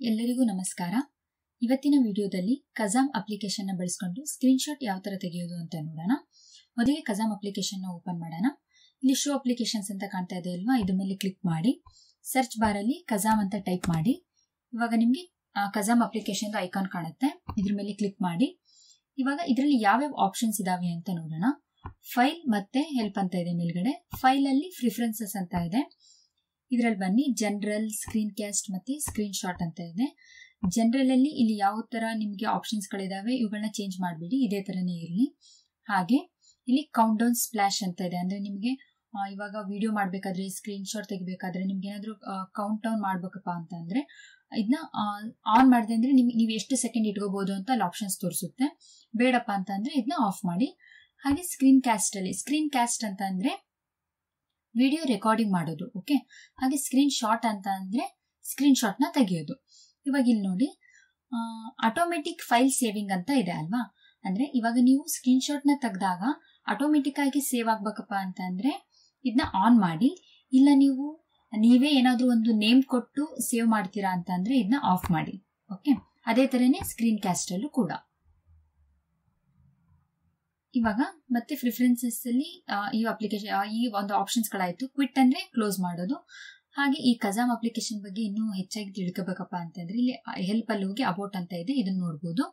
ಎಲ್ಲರಿಗೂ ನಮಸ್ಕಾರ. ಇವತ್ತಿನ ವಿಡಿಯೋದಲ್ಲಿ ಕಜಾಮ್ ಅಪ್ಲಿಕೇಶನ್ ನ ಬಳಸಿಕೊಂಡು ಸ್ಕ್ರೀನ್ಶಾಟ್ ಯಾವ ತರ ತೆಗೆಯೋದು ಅಂತ ನೋಡೋಣ. ಮೊದಲಿಗೆ ಕಜಾಮ್ ಅಪ್ಲಿಕೇಶನ್ ನ ಓಪನ್ ಮಾಡೋಣ. ಇಲ್ಲಿ ಶೋ ಅಪ್ಲಿಕೇಶನ್ಸ್ ಅಂತ ಕಾಣ್ತಾ ಇದೆ ಅಲ್ವಾ, ಇದ್ರ ಮೇಲೆ ಕ್ಲಿಕ್ ಮಾಡಿ ಸರ್ಚ್ ಬಾರ್ ಅಲ್ಲಿ ಕಜಾಮ್ ಅಂತ ಟೈಪ್ ಮಾಡಿ. ಇವಾಗ ನಿಮ್ಗೆ ಕಜಾಮ್ ಅಪ್ಲಿಕೇಶನ್ ಐಕಾನ್ ಕಾಣುತ್ತೆ, ಇದ್ರ ಮೇಲೆ ಕ್ಲಿಕ್ ಮಾಡಿ. ಇವಾಗ ಇದರಲ್ಲಿ ಯಾವ್ಯಾವ ಆಪ್ಷನ್ಸ್ ಇದಾವೆ ಅಂತ ನೋಡೋಣ. ಫೈಲ್ ಮತ್ತೆ ಹೆಲ್ಪ್ ಅಂತ ಇದೆ ಮೇಲ್ಗಡೆ. ಫೈಲ್ ಅಲ್ಲಿ ಪ್ರಿಫರೆನ್ಸಸ್ ಅಂತ ಇದೆ, ಇದರಲ್ಲಿ ಬನ್ನಿ ಜನರಲ್, ಸ್ಕ್ರೀನ್ ಕ್ಯಾಸ್ಟ್ ಮತ್ತೆ ಸ್ಕ್ರೀನ್ ಶಾಟ್ ಅಂತ ಇದೆ. ಜನರಲ್ ಅಲ್ಲಿ ಇಲ್ಲಿ ಯಾವ ತರ ನಿಮ್ಗೆ ಆಪ್ಷನ್ಸ್ ಗಳಿದಾವೆ ಇವುಗಳನ್ನ ಚೇಂಜ್ ಮಾಡಬೇಡಿ, ಇದೇ ತರನೇ ಇರಲಿ. ಹಾಗೆ ಇಲ್ಲಿ ಕೌಂಟ್ ಡೌನ್ ಸ್ಪ್ಲಾಶ್ ಅಂತ ಇದೆ, ಅಂದ್ರೆ ನಿಮ್ಗೆ ಇವಾಗ ವಿಡಿಯೋ ಮಾಡ್ಬೇಕಾದ್ರೆ, ಸ್ಕ್ರೀನ್ ಶಾಟ್ ತೆಗಿಬೇಕಾದ್ರೆ ನಿಮ್ಗೆ ಏನಾದ್ರು ಕೌಂಟ್ ಡೌನ್ ಮಾಡ್ಬೇಕಪ್ಪ ಅಂತ ಅಂದ್ರೆ ಇದನ್ನ ಆನ್ ಮಾಡಿದೆ ಅಂದ್ರೆ ನೀವು ಎಷ್ಟು ಸೆಕೆಂಡ್ ಇಟ್ಕೋಬಹುದು ಅಂತ ಅಲ್ಲಿ ಆಪ್ಷನ್ಸ್ ತೋರಿಸುತ್ತೆ. ಬೇಡಪ್ಪ ಅಂತ ಅಂದ್ರೆ ಇದನ್ನ ಆಫ್ ಮಾಡಿ. ಹಾಗೆ ಸ್ಕ್ರೀನ್ ಕ್ಯಾಸ್ಟ್ ಅಲ್ಲಿ, ಸ್ಕ್ರೀನ್ ಕ್ಯಾಸ್ಟ್ ಅಂತ ಅಂದ್ರೆ ವಿಡಿಯೋ ರೆಕಾರ್ಡಿಂಗ್ ಮಾಡೋದು, ಓಕೆ. ಹಾಗೆ ಸ್ಕ್ರೀನ್ ಶಾಟ್ ಅಂತ ಅಂದ್ರೆ ಸ್ಕ್ರೀನ್ ಶಾಟ್ ನ ತೆಗೆಯೋದು. ಇವಾಗ ಇಲ್ಲಿ ನೋಡಿ ಆಟೋಮೆಟಿಕ್ ಫೈಲ್ ಸೇವಿಂಗ್ ಅಂತ ಇದೆ ಅಲ್ವಾ, ಅಂದ್ರೆ ಇವಾಗ ನೀವು ಸ್ಕ್ರೀನ್ ಶಾಟ್ ನ ತೆಗೆದಾಗ ಆಟೋಮೆಟಿಕ್ ಆಗಿ ಸೇವ್ ಆಗ್ಬೇಕಪ್ಪ ಅಂತ ಅಂದ್ರೆ ಇದನ್ನ ಆನ್ ಮಾಡಿ. ಇಲ್ಲ ನೀವು ನೀವೇ ಏನಾದ್ರೂ ಒಂದು ನೇಮ್ ಕೊಟ್ಟು ಸೇವ್ ಮಾಡ್ತೀರಾ ಅಂತ ಅಂದ್ರೆ ಇದನ್ನ ಆಫ್ ಮಾಡಿ, ಓಕೆ. ಅದೇ ತರನೇ ಸ್ಕ್ರೀನ್ ಕ್ಯಾಸ್ಟ್ ಅಲ್ಲೂ ಕೂಡ. ಇವಾಗ ಮತ್ತೆ ಪ್ರಿಫರೆನ್ಸಸ್ ಅಲ್ಲಿ ಈ ಅಪ್ಲಿಕೇಶನ್ ಈ ಒಂದು ಆಪ್ಷನ್ಸ್ ಗಳಾಯ್ತು. ಕ್ವಿಟ್ ಅಂದ್ರೆ ಕ್ಲೋಸ್ ಮಾಡೋದು. ಹಾಗೆ ಈ ಕಜಾಮ್ ಅಪ್ಲಿಕೇಶನ್ ಬಗ್ಗೆ ಇನ್ನೂ ಹೆಚ್ಚಾಗಿ ತಿಳ್ಕೋಬೇಕಪ್ಪ ಅಂತಂದ್ರೆ ಇಲ್ಲಿ ಹೆಲ್ಪ್ ಅಲ್ಲಿ ಹೋಗಿ ಅಬೌಟ್ ಅಂತ ಇದೆ, ಇದನ್ನ ನೋಡಬಹುದು.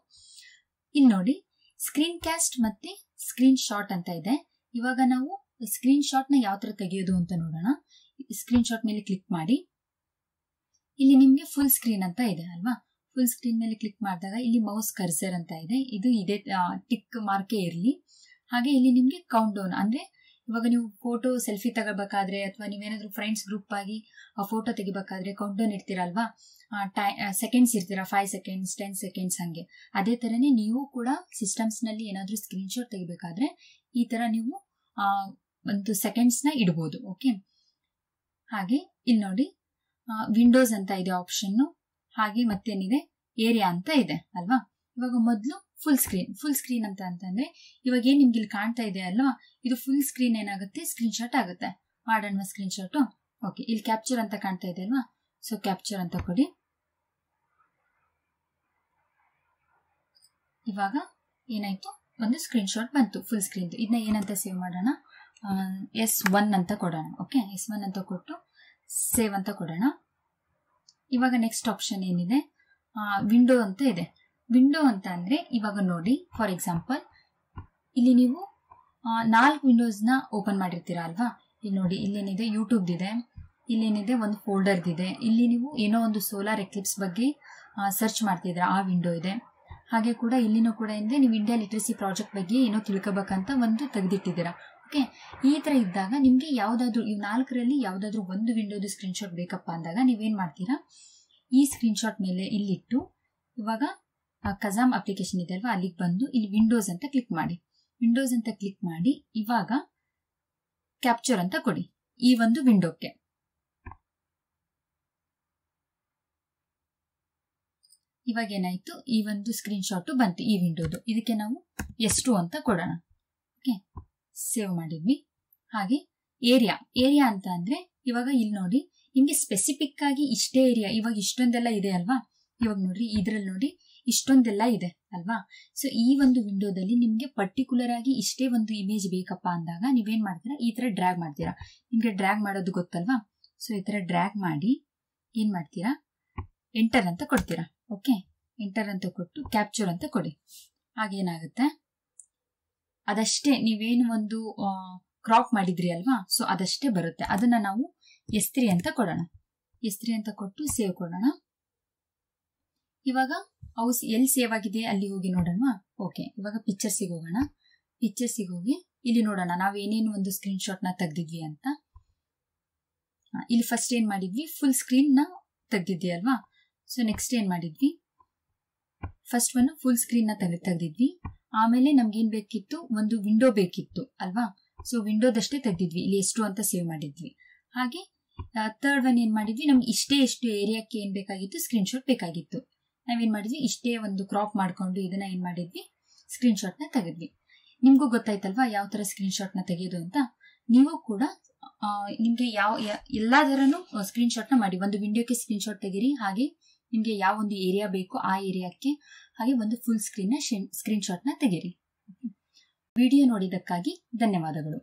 ಇಲ್ಲಿ ನೋಡಿ ಸ್ಕ್ರೀನ್ ಕ್ಯಾಸ್ಟ್ ಮತ್ತೆ ಸ್ಕ್ರೀನ್ ಶಾಟ್ ಅಂತ ಇದೆ. ಇವಾಗ ನಾವು ಸ್ಕ್ರೀನ್ ಶಾಟ್ ನ ಯಾವ ತರ ತೆಗೆಯೋದು ಅಂತ ನೋಡೋಣ. ಸ್ಕ್ರೀನ್ ಶಾಟ್ ಮೇಲೆ ಕ್ಲಿಕ್ ಮಾಡಿ. ಇಲ್ಲಿ ನಿಮ್ಗೆ ಫುಲ್ ಸ್ಕ್ರೀನ್ ಅಂತ ಇದೆ ಅಲ್ವಾ, ಫುಲ್ ಸ್ಕ್ರೀನ್ ಮೇಲೆ ಕ್ಲಿಕ್ ಮಾಡಿದಾಗ ಇಲ್ಲಿ ಮೌಸ್ ಕರ್ಸರ್ ಅಂತ ಇದೆ, ಇದು ಇದೇ ಟಿಕ್ ಮಾರ್ಕೆ ಇರಲಿ. ಹಾಗೆ ಇಲ್ಲಿ ನಿಮ್ಗೆ ಕೌಂಟ್ ಡೌನ್, ಅಂದ್ರೆ ಇವಾಗ ನೀವು ಫೋಟೋ ಸೆಲ್ಫಿ ತಗೋಬೇಕಾದ್ರೆ ಅಥವಾ ನೀವೇನಾದ್ರೂ ಫ್ರೆಂಡ್ಸ್ ಗ್ರೂಪ್ ಆಗಿ ಫೋಟೋ ತೆಗಿಬೇಕಾದ್ರೆ ಕೌಂಟ್ ಡೌನ್ ಇರ್ತೀರಲ್ವಾ, ಸೆಕೆಂಡ್ಸ್ ಇರ್ತೀರಾ, 5 ಸೆಕೆಂಡ್ಸ್ 10 ಸೆಕೆಂಡ್ಸ್ ಹಂಗೆ. ಅದೇ ತರನೇ ನೀವು ಕೂಡ ಸಿಸ್ಟಮ್ಸ್ ನಲ್ಲಿ ಏನಾದ್ರೂ ಸ್ಕ್ರೀನ್ ಶಾಟ್ ತೆಗಿಬೇಕಾದ್ರೆ ಈ ತರ ನೀವು ಒಂದು ಸೆಕೆಂಡ್ಸ್ ನ ಇಡಬಹುದು, ಓಕೆ. ಹಾಗೆ ಇಲ್ಲಿ ನೋಡಿ ವಿಂಡೋಸ್ ಅಂತ ಇದೆ ಆಪ್ಷನ್. ಹಾಗೆ ಮತ್ತೇನಿದೆ ಏರಿಯಾ ಅಂತ ಇದೆ ಅಲ್ವಾ. ಇವಾಗ ಮೊದಲು ಫುಲ್ ಸ್ಕ್ರೀನ್ ಅಂತ ಅಂತಂದ್ರೆ ಇವಾಗ ಏನ್ ನಿಮ್ಗೆ ಇಲ್ಲಿ ಕಾಣ್ತಾ ಇದೆ ಅಲ್ವಾ, ಇದು ಫುಲ್ ಸ್ಕ್ರೀನ್ ಏನಾಗುತ್ತೆ, ಸ್ಕ್ರೀನ್ ಶಾಟ್ ಆಗುತ್ತೆ. ಮಾಡೋಣ ಸ್ಕ್ರೀನ್ ಶಾಟ್, ಓಕೆ. ಇಲ್ಲಿ ಕ್ಯಾಪ್ಚರ್ ಅಂತ ಕಾಣ್ತಾ ಇದೆ ಅಲ್ವಾ, ಸೊ ಕ್ಯಾಪ್ಚರ್ ಅಂತ ಕೊಡಿ. ಇವಾಗ ಏನಾಯ್ತು, ಒಂದು ಸ್ಕ್ರೀನ್ ಶಾಟ್ ಬಂತು ಫುಲ್ ಸ್ಕ್ರೀನ್. ಇದನ್ನ ಏನಂತ ಸೇವ್ ಮಾಡೋಣ, S1 ಅಂತ ಕೊಡೋಣ, ಓಕೆ. S1 ಅಂತ ಕೊಟ್ಟು ಸೇವ್ ಅಂತ ಕೊಡೋಣ. ಇವಾಗ ನೆಕ್ಸ್ಟ್ ಆಪ್ಷನ್ ಏನಿದೆ, ವಿಂಡೋ ಅಂತ ಇದೆ. ವಿಂಡೋ ಅಂತ ಅಂದ್ರೆ ಇವಾಗ ನೋಡಿ, ಫಾರ್ ಎಕ್ಸಾಂಪಲ್ ಇಲ್ಲಿ ನೀವು 4 ವಿಂಡೋಸ್ ನ ಓಪನ್ ಮಾಡಿರ್ತೀರಾ ಅಲ್ವಾ. ಇಲ್ಲಿ ನೋಡಿ ಇಲ್ಲೇನಿದೆ ಯೂಟ್ಯೂಬ್ ಇದೆ, ಇಲ್ಲೇನಿದೆ ಒಂದು ಫೋಲ್ಡರ್ ಇದೆ, ಇಲ್ಲಿ ನೀವು ಏನೋ ಒಂದು ಸೋಲಾರ್ ಎಕ್ಲಿಪ್ಸ್ ಬಗ್ಗೆ ಸರ್ಚ್ ಮಾಡ್ತಿದ್ದೀರಾ, ಆ ವಿಂಡೋ ಇದೆ. ಹಾಗೆ ಕೂಡ ಇಲ್ಲಿನೂ ಕೂಡ ಇದೆ, ನೀವು ಇಂಡಿಯಾ ಲಿಟ್ರಸಿ ಪ್ರಾಜೆಕ್ಟ್ ಬಗ್ಗೆ ಏನೋ ತಿಳ್ಕೋಬೇಕಂತ ಒಂದು ತೆಗೆದಿಟ್ಟಿದ್ದೀರಾ, ಓಕೆ. ಈ ತರ ಇದ್ದಾಗ ನಿಮ್ಗೆ ಯಾವ್ದಾದ್ರು ಈ 4ರಲ್ಲಿ ಯಾವ್ದಾದ್ರು ಒಂದು ವಿಂಡೋದು ಸ್ಕ್ರೀನ್ ಶಾಟ್ ಬೇಕಪ್ಪ ಅಂದಾಗ ನೀವೇನ್ ಮಾಡ್ತೀರಾ, ಈ ಸ್ಕ್ರೀನ್ ಶಾಟ್ ಮೇಲೆ ಇಲ್ಲಿಟ್ಟು ಇವಾಗ ಕಜಾಮ್ ಅಪ್ಲಿಕೇಶನ್ ಇದೆ ಅಲ್ವಾ, ಅಲ್ಲಿಗೆ ಬಂದು ಇಲ್ಲಿ ವಿಂಡೋಸ್ ಅಂತ ಕ್ಲಿಕ್ ಮಾಡಿ. ವಿಂಡೋಸ್ ಅಂತ ಕ್ಲಿಕ್ ಮಾಡಿ ಇವಾಗ ಕ್ಯಾಪ್ಚರ್ ಅಂತ ಕೊಡಿ ಈ ಒಂದು ವಿಂಡೋಕ್ಕೆ. ಇವಾಗ ಏನಾಯ್ತು, ಈ ಒಂದು ಸ್ಕ್ರೀನ್ ಶಾಟ್ ಬಂತು ಈ ವಿಂಡೋದು. ಇದಕ್ಕೆ ನಾವು S2 ಅಂತ ಕೊಡೋಣ, ಓಕೆ. ಸೇವ್ ಮಾಡಿದ್ವಿ. ಹಾಗೆ ಏರಿಯಾ ಅಂತ ಅಂದ್ರೆ ಇವಾಗ ಇಲ್ಲಿ ನೋಡಿ ನಿಮ್ಗೆ ಸ್ಪೆಸಿಫಿಕ್ ಆಗಿ ಇಷ್ಟೇ ಏರಿಯಾ, ಇವಾಗ ಇಷ್ಟೊಂದೆಲ್ಲ ಇದೆ ಅಲ್ವಾ. ಇವಾಗ ನೋಡ್ರಿ ಇದ್ರಲ್ಲಿ ನೋಡಿ ಇಷ್ಟೊಂದೆಲ್ಲ ಇದೆ ಅಲ್ವಾ. ಸೊ ಈ ಒಂದು ವಿಂಡೋದಲ್ಲಿ ನಿಮ್ಗೆ ಪರ್ಟಿಕ್ಯುಲರ್ ಆಗಿ ಇಷ್ಟೇ ಒಂದು ಇಮೇಜ್ ಬೇಕಪ್ಪ ಅಂದಾಗ ನೀವೇನ್ ಮಾಡ್ತೀರಾ, ಈ ತರ ಡ್ರ್ಯಾಗ್ ಮಾಡ್ತೀರಾ. ನಿಮ್ಗೆ ಡ್ರ್ಯಾಗ್ ಮಾಡೋದು ಗೊತ್ತಲ್ವಾ, ಸೊ ಈ ತರ ಡ್ರ್ಯಾಗ್ ಮಾಡಿ ಏನ್ ಮಾಡ್ತೀರಾ, ಎಂಟರ್ ಅಂತ ಕೊಡ್ತೀರಾ, ಓಕೆ. ಎಂಟರ್ ಅಂತ ಕೊಟ್ಟು ಕ್ಯಾಪ್ಚರ್ ಅಂತ ಕೊಡಿ. ಹಾಗೇನಾಗುತ್ತೆ, ಅದಷ್ಟೇ ನೀವೇನು ಒಂದು ಕ್ರಾಪ್ ಮಾಡಿದ್ರಿ ಅಲ್ವಾ, ಸೊ ಅದಷ್ಟೇ ಬರುತ್ತೆ. ಅದನ್ನ ನಾವು S3 ಅಂತ ಕೊಡೋಣ. S3 ಅಂತ ಕೊಟ್ಟು ಸೇವ್ ಕೊಡೋಣ. ಇವಾಗ ಅವು ಎಲ್ಲಿ ಸೇವ್ ಆಗಿದೆ ಅಲ್ಲಿ ಹೋಗಿ ನೋಡೋಣ, ಓಕೆ. ಇವಾಗ ಪಿಕ್ಚರ್ಸಿಗೆ ಹೋಗೋಣ. ಪಿಕ್ಚರ್ಸಿಗೆ ಹೋಗಿ ಇಲ್ಲಿ ನೋಡೋಣ ನಾವು ಏನೇನು ಒಂದು ಸ್ಕ್ರೀನ್ ಶಾಟ್ ನ ತೆಗ್ದಿದ್ವಿ ಅಂತ. ಇಲ್ಲಿ ಫಸ್ಟ್ ಏನ್ ಮಾಡಿದ್ವಿ, ಫುಲ್ ಸ್ಕ್ರೀನ್ ನ ತೆಗ್ದಿದ್ವಿ ಅಲ್ವಾ. ಸೊ ನೆಕ್ಸ್ಟ್ ಏನ್ ಮಾಡಿದ್ವಿ, ಫಸ್ಟ್ ಒಂದು ಫುಲ್ ಸ್ಕ್ರೀನ್ ನ ತೆಗ್ದಿದ್ವಿ. ಆಮೇಲೆ ನಮ್ಗೆ ಏನ್ ಬೇಕಿತ್ತು, ಒಂದು ವಿಂಡೋ ಬೇಕಿತ್ತು ಅಲ್ವಾ. ಸೊ ವಿಂಡೋದಷ್ಟೇ ತೆಗ್ದಿದ್ವಿ, ಇಲ್ಲಿ S2 ಅಂತ ಸೇವ್ ಮಾಡಿದ್ವಿ. ಹಾಗೆ ಥರ್ಡ್ ಒನ್ ಏನ್ ಮಾಡಿದ್ವಿ, ನಮ್ಗೆ ಎಷ್ಟು ಏರಿಯಾಕ್ಕೆ ಏನ್ ಬೇಕಾಗಿತ್ತು, ಸ್ಕ್ರೀನ್ ಶಾಟ್ ಬೇಕಾಗಿತ್ತು. ನಾವೇನ್ ಮಾಡಿದ್ವಿ, ಇಷ್ಟೇ ಒಂದು ಕ್ರಾಪ್ ಮಾಡ್ಕೊಂಡು ಇದನ್ನ ಏನ್ ಮಾಡಿದ್ವಿ, ಸ್ಕ್ರೀನ್ ಶಾಟ್ ನ ತೆಗೆದ್ವಿ. ನಿಮ್ಗೂ ಗೊತ್ತಾಯ್ತಲ್ವಾ ಯಾವ ತರ ಸ್ಕ್ರೀನ್ ಶಾಟ್ ನ ತೆಗೆಯೋದು ಅಂತ. ನೀವು ಕೂಡ ನಿಮ್ಗೆ ಎಲ್ಲಾ ತರನು ಸ್ಕ್ರೀನ್ ಶಾಟ್ ನ ಮಾಡಿ, ಒಂದು ವಿಂಡೋಕ್ಕೆ ಸ್ಕ್ರೀನ್ ಶಾಟ್ ತೆಗೀರಿ, ಹಾಗೆ ನಿಮಗೆ ಯಾವ ಒಂದು ಏರಿಯಾ ಬೇಕು ಆ ಏರಿಯಾಕ್ಕೆ ಹಾಗೆ ಒಂದು ಫುಲ್ ಸ್ಕ್ರೀನ್ಶಾಟ್ನ ತೆಗೀರಿ. ವಿಡಿಯೋ ನೋಡಿದ್ದಕ್ಕಾಗಿ ಧನ್ಯವಾದಗಳು.